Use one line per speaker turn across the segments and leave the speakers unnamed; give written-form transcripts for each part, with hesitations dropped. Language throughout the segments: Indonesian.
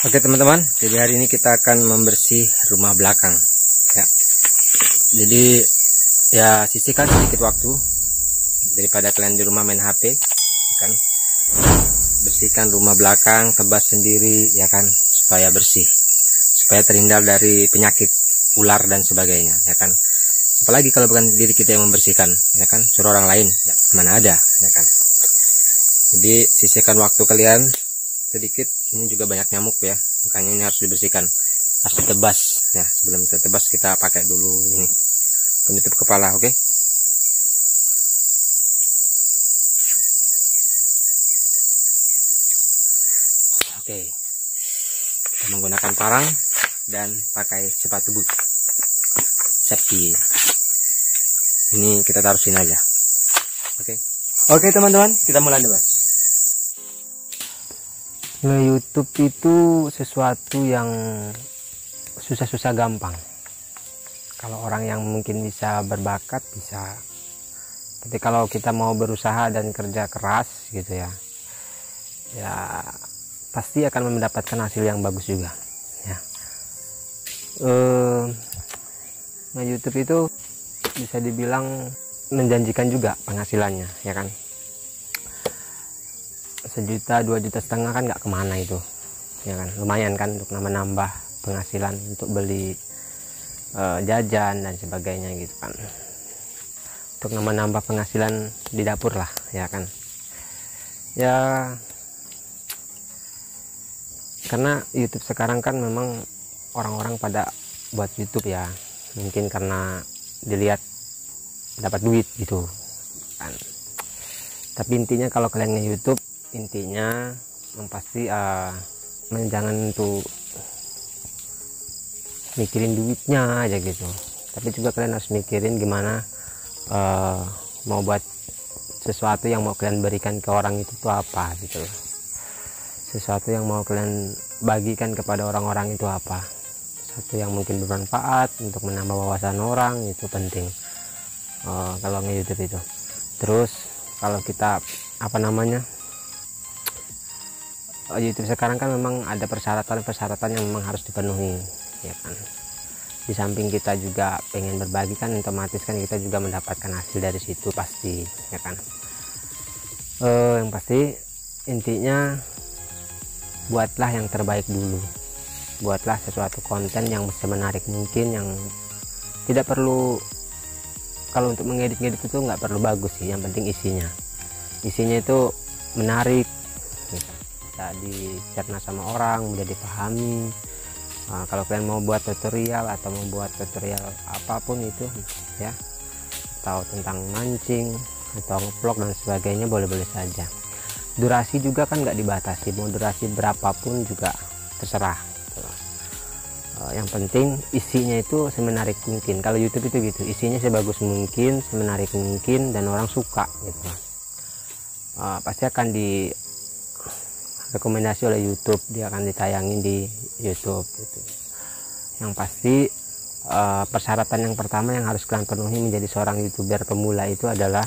Oke teman-teman, jadi hari ini kita akan membersih rumah belakang ya. Jadi ya sisihkan sedikit waktu daripada kalian di rumah main HP ya kan. Bersihkan rumah belakang, tebas sendiri ya kan, supaya bersih, supaya terhindar dari penyakit ular dan sebagainya ya kan. Apalagi kalau bukan diri kita yang membersihkan ya kan, suruh orang lain ya, mana ada ya kan. Jadi sisihkan waktu kalian sedikit. Ini juga banyak nyamuk ya, makanya ini harus dibersihkan, harus ditebas ya. Sebelum ditebas kita pakai dulu ini penutup kepala. Oke. Oke, kita menggunakan parang dan pakai sepatu boot safety. Ini kita taruh sini aja. Oke teman-teman, kita mulai tebas. YouTube itu sesuatu yang susah-susah gampang. Kalau orang yang mungkin bisa berbakat bisa, tapi kalau kita mau berusaha dan kerja keras gitu ya, ya pasti akan mendapatkan hasil yang bagus juga ya. YouTube itu bisa dibilang menjanjikan juga penghasilannya ya kan. 1 juta 2 juta setengah kan nggak kemana itu ya kan, lumayan kan untuk nambah penghasilan untuk beli jajan dan sebagainya gitu kan, untuk nambah penghasilan di dapur lah ya kan ya. Karena YouTube sekarang kan memang orang-orang pada buat YouTube ya, mungkin karena dilihat dapat duit gitu kan. Tapi intinya kalau kalian nge-YouTube, intinya yang pasti jangan tuh mikirin duitnya aja gitu, tapi juga kalian harus mikirin gimana mau buat sesuatu yang mau kalian berikan ke orang itu tuh apa gitu, sesuatu yang mau kalian bagikan kepada orang-orang itu apa, sesuatu yang mungkin bermanfaat untuk menambah wawasan orang, itu penting kalau nge-YouTube itu. Terus kalau kita YouTube sekarang kan memang ada persyaratan yang memang harus dipenuhi ya kan. Di samping kita juga pengen berbagi kan, otomatis kan kita juga mendapatkan hasil dari situ pasti ya kan. Yang pasti intinya buatlah yang terbaik dulu, buatlah sesuatu konten yang menarik mungkin, yang tidak perlu, kalau untuk mengedit-ngedit itu nggak perlu bagus sih, yang penting isinya itu menarik gitu, bisa dicerna sama orang, mudah dipahami. Kalau kalian mau buat tutorial atau mau buat tutorial apapun itu ya, atau tentang mancing atau ngevlog dan sebagainya, boleh-boleh saja. Durasi juga kan nggak dibatasi, mau durasi berapapun juga terserah gitu. Yang penting isinya itu semenarik mungkin. Kalau YouTube itu gitu, isinya sebagus mungkin, semenarik mungkin, dan orang suka gitu. Pasti akan direkomendasi oleh YouTube, dia akan ditayangin di YouTube gitu. Yang pasti persyaratan yang pertama yang harus kalian penuhi menjadi seorang YouTuber pemula itu adalah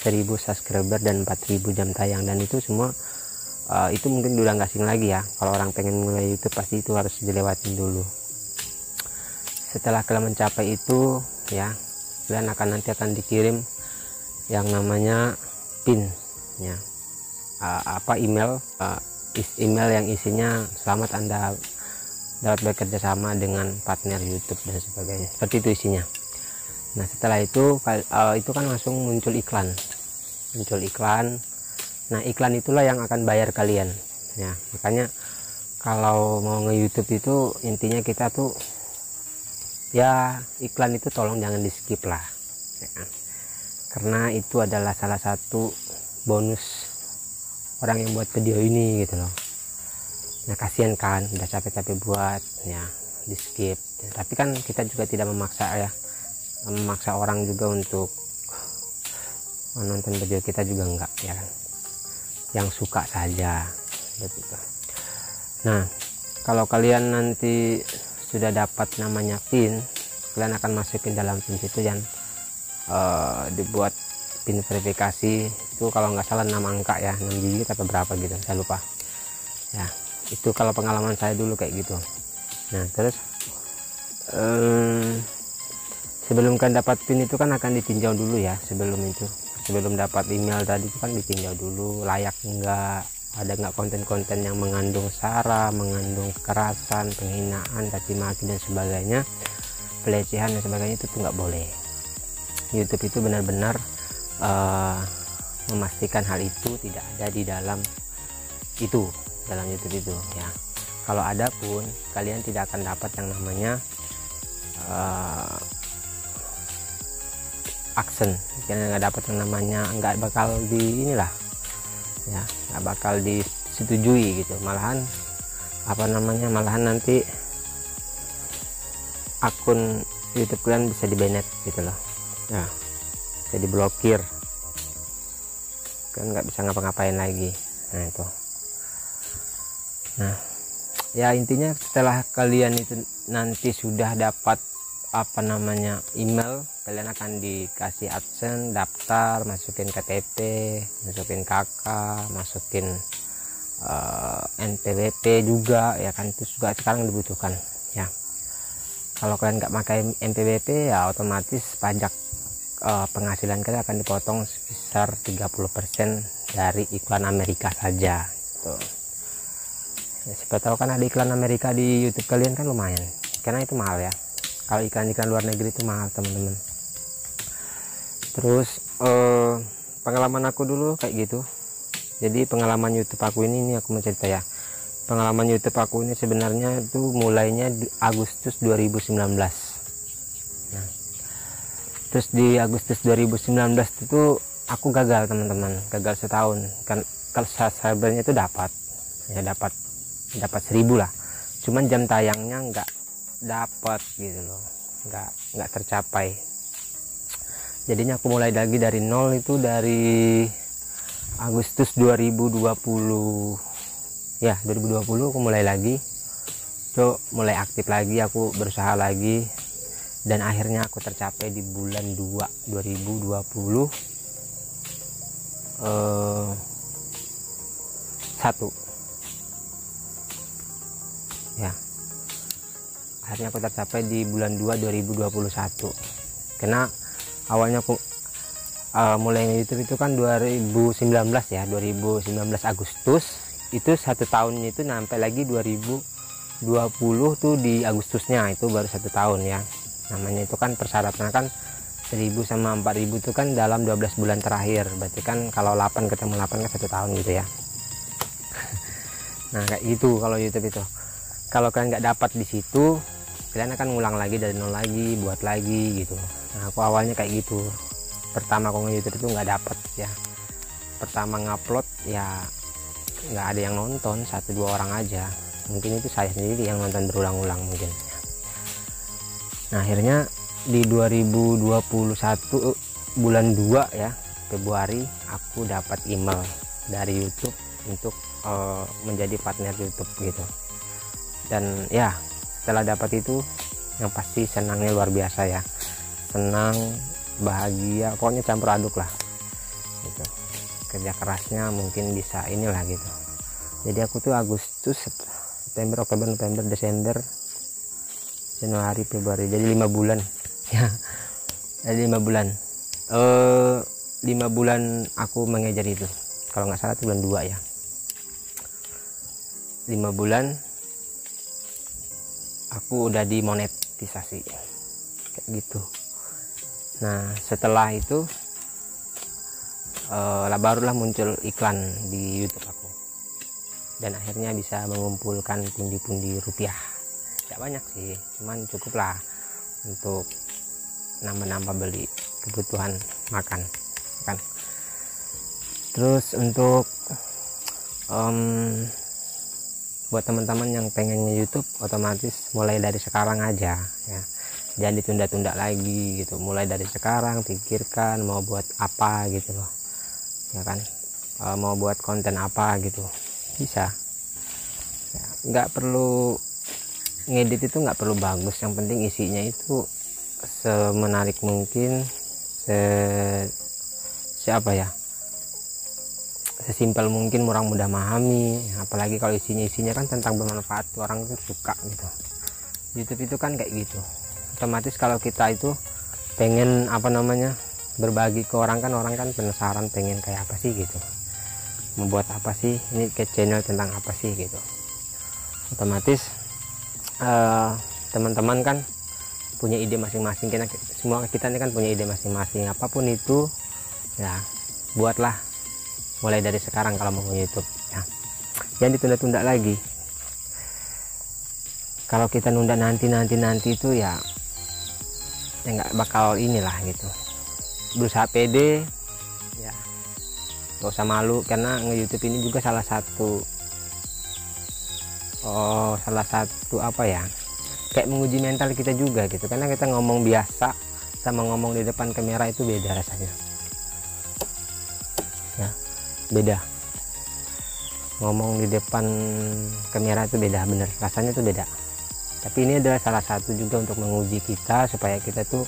1000 subscriber dan 4000 jam tayang, dan itu semua itu mungkin udah nggak asing lagi ya. Kalau orang pengen mulai YouTube pasti itu harus dilewatin dulu. Setelah kalian mencapai itu ya, kalian nanti akan dikirim yang namanya PIN ya, email yang isinya selamat Anda dapat bekerja sama dengan partner YouTube dan sebagainya, seperti itu isinya. Nah setelah itu kan langsung muncul iklan. Nah iklan itulah yang akan bayar kalian ya. Makanya kalau mau nge-YouTube itu intinya kita tuh ya, iklan itu tolong jangan di skip lah ya kan? Karena itu adalah salah satu bonus orang yang buat video ini gitu loh. Nah kasihan kan, udah capek-capek buat ya di skip. Tapi kan kita juga tidak memaksa orang juga untuk menonton video kita juga enggak ya kan, yang suka saja begitu. Nah kalau kalian nanti sudah dapat namanya PIN, kalian akan masukin dalam PIN itu yang dibuat PIN verifikasi itu, kalau nggak salah 6 angka ya, 6 digit atau berapa gitu, saya lupa ya. Itu kalau pengalaman saya dulu kayak gitu. Nah terus sebelum kan dapat pin itu kan akan ditinjau dulu ya. Sebelum dapat email tadi itu kan ditinjau dulu layak enggak, ada nggak konten-konten yang mengandung sara, mengandung kekerasan, penghinaan, caci maki dan sebagainya, pelecehan dan sebagainya, itu tuh nggak boleh. YouTube itu benar-benar memastikan hal itu tidak ada di dalam YouTube itu ya. Kalau ada pun kalian tidak akan dapat yang namanya action, kalian nggak dapat yang namanya, nggak bakal di inilah ya, nggak bakal disetujui gitu. Malahan nanti akun YouTube kalian bisa di-banned gitu loh ya, bisa diblokir, kan nggak bisa ngapa-ngapain lagi. Nah itu, nah ya intinya setelah kalian itu nanti sudah dapat email, kalian akan dikasih AdSense, daftar, masukin KTP, masukin KK, masukin NPWP juga ya kan, itu juga sekarang dibutuhkan ya. Kalau kalian nggak pakai NPWP ya otomatis pajak penghasilan kalian akan dipotong sebesar 30% dari iklan Amerika saja gitu. Ya, siapa tahu kan ada iklan Amerika di YouTube kalian kan lumayan, karena itu mahal ya. Kalau iklan-iklan luar negeri itu mahal teman-teman. Terus pengalaman aku dulu kayak gitu. Jadi pengalaman YouTube aku ini aku mau cerita ya. Pengalaman YouTube aku ini sebenarnya itu mulainya di Agustus 2019. Nah, terus di Agustus 2019 itu aku gagal teman-teman, gagal setahun. Kan kalau subscribernya itu dapat 1000 lah. Cuman jam tayangnya nggak dapat gitu loh, nggak tercapai. Jadinya aku mulai lagi dari nol, itu dari Agustus 2020 ya, 2020 aku mulai lagi, so mulai aktif lagi, aku berusaha lagi, dan akhirnya aku tercapai di bulan 2 2020 1 ya, akhirnya aku tercapai di bulan 2 2021. Karena awalnya aku mulai YouTube itu kan 2019 ya, 2019 Agustus, itu 1 tahunnya itu sampai lagi 2020 tuh di Agustusnya, itu baru 1 tahun ya. Namanya itu kan persyaratan kan 1000 sama 4000 itu kan dalam 12 bulan terakhir, berarti kan kalau 8 ketemu 8 kan 1 tahun gitu ya. Nah kayak gitu kalau YouTube itu. Kalau kalian nggak dapat di situ, kalian akan ngulang lagi dari nol lagi, buat lagi gitu. Nah aku awalnya kayak gitu. Pertama aku nge-YouTube itu nggak dapat ya. Pertama ngupload ya nggak ada yang nonton, 1-2 orang aja. Mungkin itu saya sendiri yang nonton berulang-ulang mungkin. Nah akhirnya di 2021 bulan 2 ya, Februari, aku dapat email dari YouTube untuk menjadi partner YouTube gitu. Dan ya setelah dapat itu yang pasti senangnya luar biasa ya, senang, bahagia, pokoknya campur aduk lah gitu. Kerja kerasnya mungkin bisa inilah gitu. Jadi aku tuh Agustus, September, Oktober, November, Desember, Januari, Februari, jadi 5 bulan ya. Jadi 5 bulan 5 bulan aku mengejar itu, kalau nggak salah itu bulan 2 ya. 5 bulan aku udah dimonetisasi kayak gitu. Nah setelah itu barulah muncul iklan di YouTube aku, dan akhirnya bisa mengumpulkan pundi-pundi rupiah. Tidak banyak sih, cuman cukup lah untuk nambah-nambah beli kebutuhan makan kan. Terus untuk buat teman-teman yang pengen YouTube, otomatis mulai dari sekarang aja ya, jangan ditunda-tunda lagi gitu. Mulai dari sekarang pikirkan mau buat apa gitu loh ya kan, mau buat konten apa gitu bisa ya. Nggak perlu ngedit, itu nggak perlu bagus, yang penting isinya itu semenarik mungkin, sesimpel mungkin, orang mudah memahami, apalagi kalau isinya kan tentang bermanfaat, orang itu suka gitu. YouTube itu kan kayak gitu, otomatis kalau kita itu pengen berbagi ke orang kan penasaran pengen kayak apa sih gitu, membuat apa sih ini, ke channel tentang apa sih gitu. Otomatis teman-teman kan punya ide masing-masing, semua kita ini kan punya ide masing-masing, apapun itu ya buatlah mulai dari sekarang kalau mau YouTube ya, jangan ditunda-tunda lagi. Kalau kita nunda nanti itu ya nggak bakal inilah gitu. Berusaha pede ya, gak usah malu, karena nge-YouTube ini juga salah satu kayak menguji mental kita juga gitu, karena kita ngomong biasa sama ngomong di depan kamera itu beda rasanya ya, beda. Ngomong di depan kamera itu beda, bener rasanya itu beda. Tapi ini adalah salah satu juga untuk menguji kita supaya kita tuh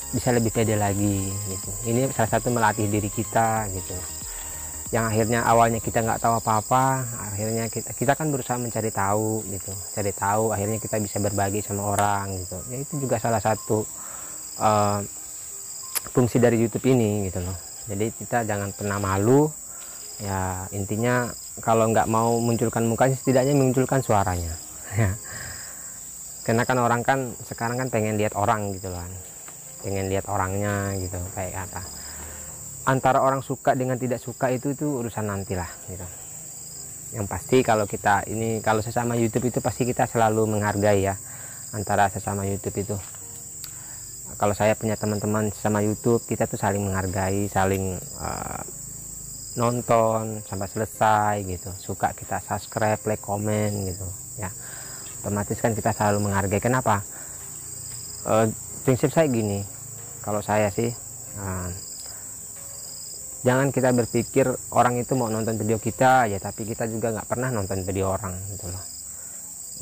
bisa lebih pede lagi gitu. Ini salah satu melatih diri kita gitu, yang akhirnya awalnya kita nggak tahu apa-apa, akhirnya kita kan berusaha mencari tahu gitu, cari tahu, akhirnya kita bisa berbagi sama orang gitu ya. Itu juga salah satu fungsi dari YouTube ini gitu loh. Jadi kita jangan pernah malu ya, intinya kalau nggak mau munculkan mukanya, setidaknya munculkan suaranya ya. Karena kan orang kan sekarang kan pengen lihat orang gitu loh, pengen lihat orangnya gitu, kayak apa, antara orang suka dengan tidak suka itu urusan nantilah gitu. Yang pasti kalau kita ini, kalau sesama YouTube itu pasti kita selalu menghargai ya, antara sesama YouTube itu. Kalau saya punya teman-teman sesama YouTube, kita tuh saling menghargai, saling nonton sampai selesai gitu, suka kita subscribe, like, komen gitu ya. Otomatis kan kita selalu menghargai. Kenapa? Prinsip saya gini, kalau saya sih jangan kita berpikir orang itu mau nonton video kita ya, tapi kita juga nggak pernah nonton video orang gitu loh.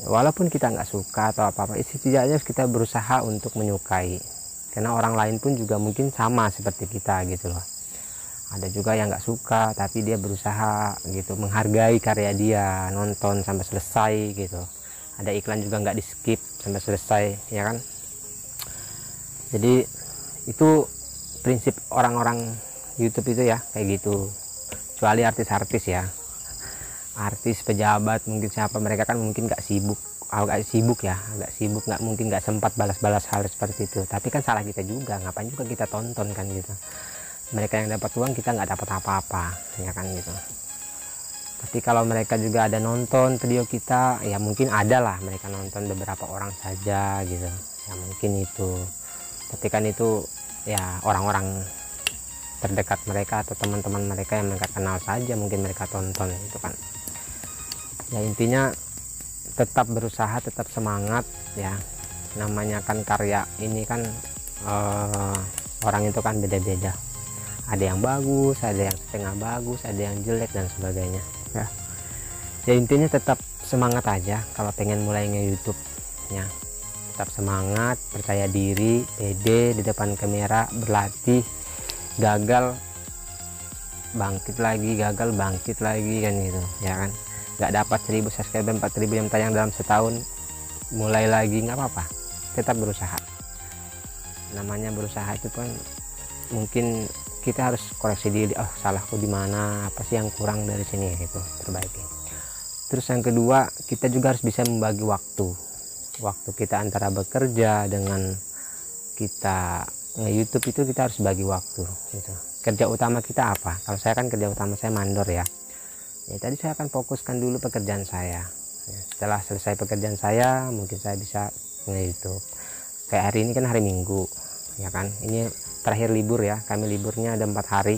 Walaupun kita nggak suka atau apa-apa, setidaknya kita berusaha untuk menyukai, karena orang lain pun juga mungkin sama seperti kita gitu loh. Ada juga yang nggak suka tapi dia berusaha gitu, menghargai karya dia, nonton sampai selesai gitu. Ada iklan juga nggak di skip sampai selesai ya kan. Jadi itu prinsip orang-orang YouTube itu ya, kayak gitu. Kecuali artis-artis ya, artis, pejabat, mungkin siapa, mereka kan mungkin agak sibuk nggak mungkin nggak sempat balas-balas hal seperti itu. Tapi kan salah kita juga, ngapain juga kita tonton kan gitu. Mereka yang dapat uang, kita nggak dapat apa-apa ya kan gitu. Tapi kalau mereka juga ada nonton video kita ya, mungkin ada lah mereka nonton beberapa orang saja gitu ya, mungkin itu. Tapi kan itu ya orang-orang terdekat mereka atau teman-teman mereka yang mereka kenal saja mungkin mereka tonton itu kan ya. Intinya tetap berusaha, tetap semangat ya, namanya kan karya ini kan orang itu kan beda-beda, ada yang bagus, ada yang setengah bagus, ada yang jelek dan sebagainya ya. Ya intinya tetap semangat aja kalau pengen mulai nge-YouTube ya, tetap semangat, percaya diri, pede di depan kamera, berlatih, gagal bangkit lagi, gagal bangkit lagi kan gitu ya kan. Nggak dapat 1000 subscriber, 4000 yang tayang dalam setahun, mulai lagi nggak apa-apa, tetap berusaha. Namanya berusaha itu kan mungkin kita harus koreksi diri, oh salahku di mana, apa sih yang kurang dari sini gitu, perbaiki. Terus yang kedua, kita juga harus bisa membagi waktu kita antara bekerja dengan kita nge-YouTube itu, kita harus bagi waktu gitu. Kerja utama kita apa? Kalau saya kan kerja utama saya mandor ya. Ya tadi saya akan fokuskan dulu pekerjaan saya ya, setelah selesai pekerjaan saya mungkin saya bisa nge-YouTube. Kayak hari ini kan hari Minggu ya kan, ini terakhir libur ya, kami liburnya ada 4 hari.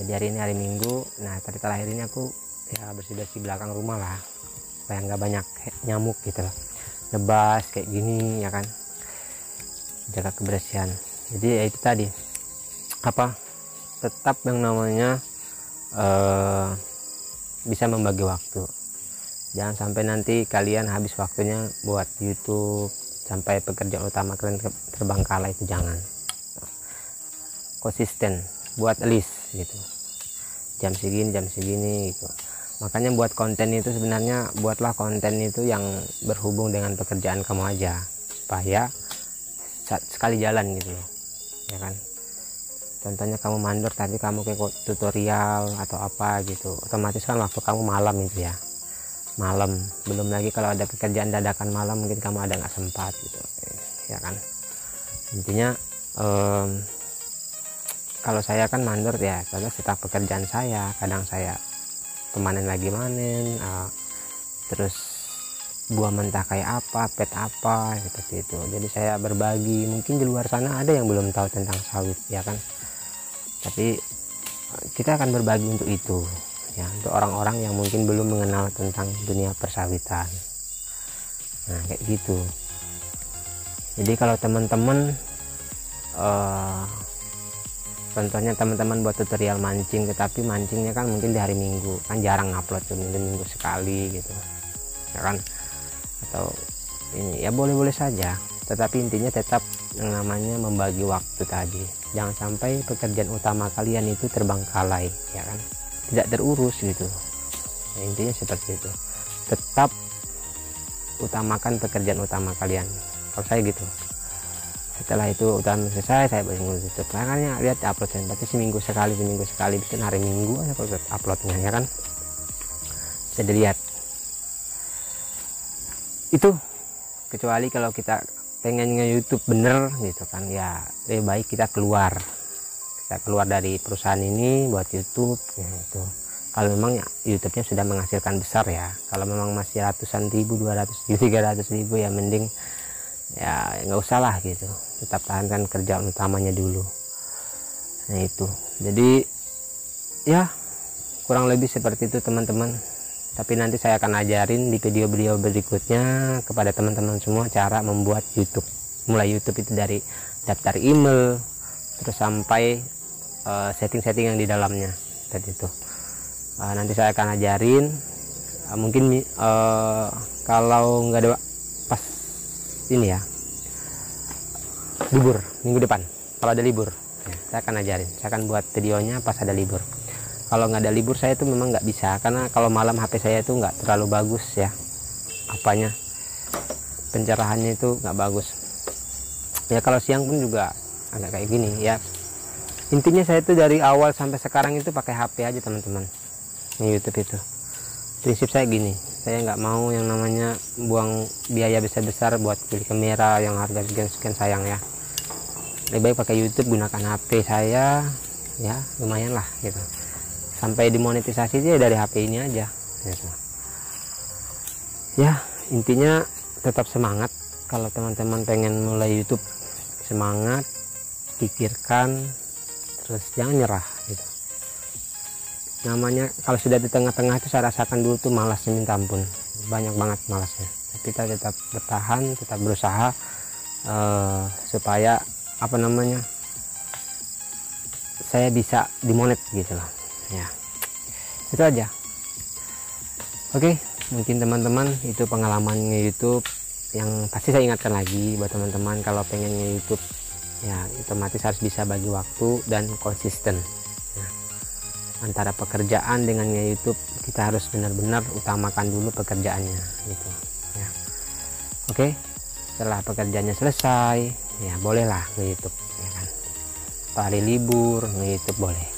Jadi hari ini hari Minggu. Nah tadi terakhir ini aku ya bersih-bersih belakang rumah lah, supaya nggak banyak nyamuk gitu loh, nebas kayak gini ya kan, jaga kebersihan. Jadi ya itu tadi apa, tetap yang namanya bisa membagi waktu. Jangan sampai nanti kalian habis waktunya buat YouTube sampai pekerjaan utama kalian terbengkalai, itu jangan. Konsisten, buat list gitu, jam segini gitu. Makanya buat konten itu sebenarnya buatlah konten itu yang berhubung dengan pekerjaan kamu aja, supaya sekali jalan gitu loh, ya kan. Contohnya kamu mandor tapi kamu kayak tutorial atau apa gitu, otomatis kan waktu kamu malam itu ya, malam. Belum lagi kalau ada pekerjaan dadakan malam mungkin kamu ada nggak sempat gitu, ya kan. Intinya kalau saya kan mandor ya, karena setelah pekerjaan saya, kadang saya kemarin lagi manen, terus buah mentah kayak apa, pet apa, seperti itu. Jadi saya berbagi, mungkin di luar sana ada yang belum tahu tentang sawit, ya kan. Tapi kita akan berbagi untuk itu, ya, untuk orang-orang yang mungkin belum mengenal tentang dunia persawitan. Nah, kayak gitu. Jadi kalau teman-teman contohnya teman-teman buat tutorial mancing, tetapi mancingnya kan mungkin di hari Minggu, kan jarang upload tuh, mungkin minggu sekali gitu, ya kan. Atau ini ya boleh-boleh saja, tetapi intinya tetap yang namanya membagi waktu tadi. Jangan sampai pekerjaan utama kalian itu terbengkalai, ya kan, tidak terurus gitu. Nah, intinya seperti itu, tetap utamakan pekerjaan utama kalian. Kalau saya gitu, setelah itu utama selesai saya baru tutup. Makanya lihat upload, berarti seminggu sekali bikin hari Minggu aja uploadnya, ya kan. Bisa dilihat itu. Kecuali kalau kita pengen nge-YouTube bener gitu kan, ya lebih baik kita keluar dari perusahaan ini buat YouTube ya. Itu kalau memang ya, YouTube-nya sudah menghasilkan besar ya. Kalau memang masih ratusan ribu, 200 ribu, 300 ribu, ya mending ya nggak usah lah gitu, tetap tahankan kerjaan utamanya dulu. Nah itu, jadi ya kurang lebih seperti itu teman-teman. Tapi nanti saya akan ajarin di video-video berikutnya kepada teman-teman semua cara membuat YouTube, mulai YouTube itu dari daftar email terus sampai setting-setting yang di dalamnya tadi itu. Nanti saya akan ajarin, mungkin kalau nggak ada pas ini ya, libur minggu depan, kalau ada libur ya, saya akan ajarin, saya akan buat videonya pas ada libur. Kalau nggak ada libur saya itu memang nggak bisa, karena kalau malam HP saya itu nggak terlalu bagus ya, apanya, pencerahannya itu nggak bagus ya. Kalau siang pun juga agak kayak gini ya. Intinya saya itu dari awal sampai sekarang itu pakai HP aja teman-teman, YouTube itu. Prinsip saya gini, saya nggak mau yang namanya buang biaya besar-besar buat beli kamera yang harga sekian sayang ya. Lebih baik pakai YouTube, gunakan HP saya ya, lumayan lah gitu. Sampai dimonetisasi aja dari HP ini aja gitu. Ya intinya tetap semangat. Kalau teman-teman pengen mulai YouTube, semangat, pikirkan, terus jangan nyerah gitu. Namanya kalau sudah di tengah-tengah itu saya rasakan dulu tuh malasnya minta ampun, banyak banget malasnya. Tapi kita tetap bertahan, tetap berusaha supaya apa namanya, saya bisa dimonet gitu loh ya. Itu aja. Oke, mungkin teman-teman itu pengalaman nge-YouTube yang pasti saya ingatkan lagi buat teman-teman, kalau pengen nge-YouTube ya otomatis harus bisa bagi waktu dan konsisten ya. Antara pekerjaan dengan nge-YouTube, kita harus benar-benar utamakan dulu pekerjaannya gitu ya. Oke, setelah pekerjaannya selesai ya bolehlah nge-YouTube ya kan. Hari libur nge-YouTube boleh,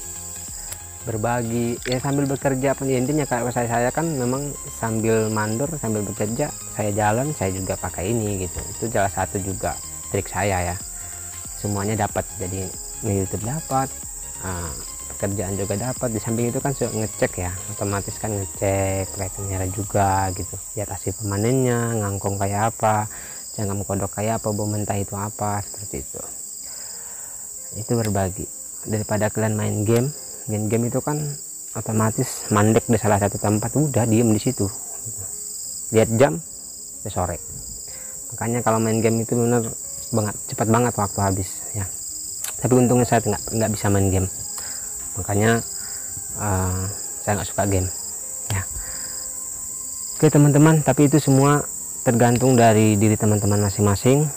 berbagi ya sambil bekerja pun. Intinya kalau saya kan memang sambil mandor sambil bekerja, saya jalan saya juga pakai ini gitu. Itu salah satu juga trik saya ya, semuanya dapat. Jadi nge-YouTube dapat, pekerjaan juga dapat. Di samping itu kan ngecek ya, otomatis kan ngecek pakai kamera juga gitu, lihat hasil pemanennya, ngangkong kayak apa, jangan kodok kayak apa, bau mentah itu apa, seperti itu. Itu berbagi daripada kalian main game itu kan otomatis mandek di salah satu tempat, udah diem di situ, lihat jam udah sore. Makanya kalau main game itu bener banget, cepat banget waktu habis ya. Tapi untungnya saya nggak bisa main game, makanya saya nggak suka game ya. Oke teman-teman, tapi itu semua tergantung dari diri teman-teman masing-masing.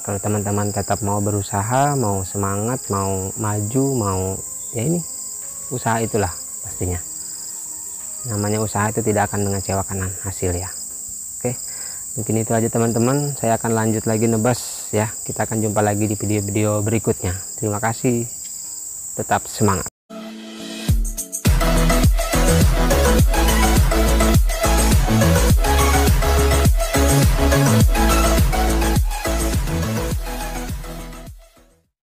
Kalau teman-teman tetap mau berusaha, mau semangat, mau maju, mau ya ini usaha itulah pastinya. Namanya usaha itu tidak akan mengecewakan hasil ya. Oke, mungkin itu aja teman-teman. Saya akan lanjut lagi nebas ya. Kita akan jumpa lagi di video-video berikutnya. Terima kasih, tetap semangat.